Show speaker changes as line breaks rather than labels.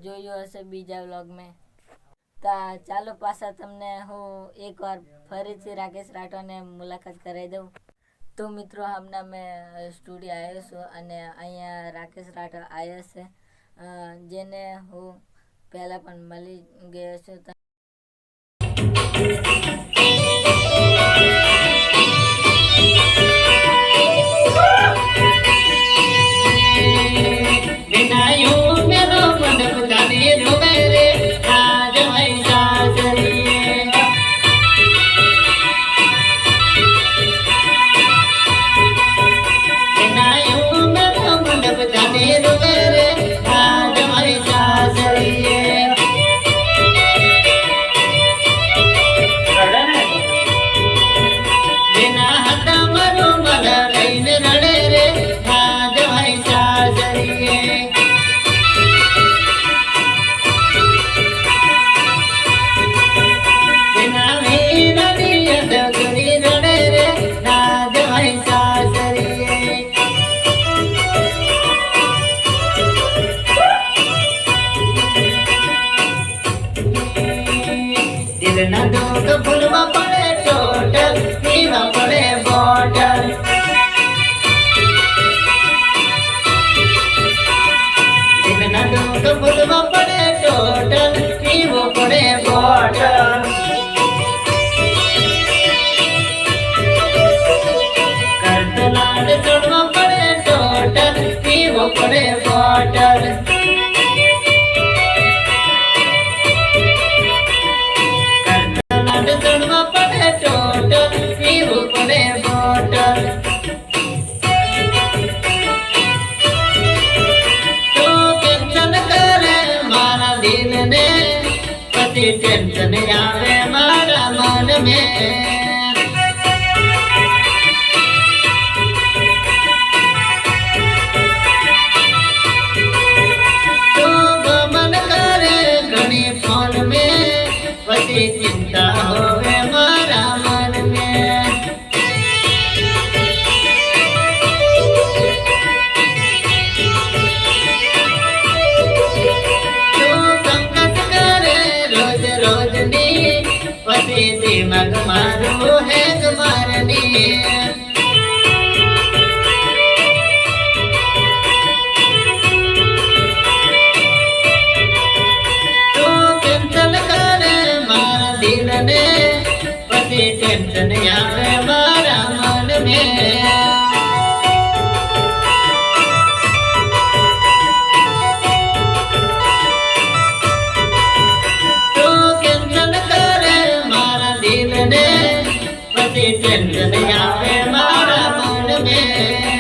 જોયું હશે બીજા વ્લોગમાં. તો ચાલો પાછા તમને હું એકવાર ફરીથી રાકેશ રાઠોડને મુલાકાત કરાવી દઉં. તો મિત્રો હમણાં મેં સ્ટુડિયો આવ્યો છું અને અહીંયા રાકેશ રાઠોડ આવ્યા છે, જેને હું પહેલાં પણ મળી ગયો છું.
દિલના દુઃખ ભૂલવા પડે ટોટલ, પીવા પડે બોટલ. દિલના દુઃખ ભૂલવા પડે ટોટલ, પીવો પડે બોટલ. કરતલાડ ચડવા પડે ટોટલ, પીવો પડે બોટલ. ચડવા પડે ટોટલ, પીવું પડે બોટલ. તો ટેન્શન કરે મારા દિલને, પછી ટેન્શન આવે મારા મન મેં. તો ગમન કરે ઘણી ફોન મેં, પછી ચિંતા હોવે મારા મન મેં. તું સંકટ કરે રોજ રોજની, પછી દિમાગ મારું હેગ મારની. દિલને પછી ટેન્શન આવે મારા મન મેં. તો ટેન્શન કરે મારા દિલને, પછી ટેન્શન આવે મારા મન મેં.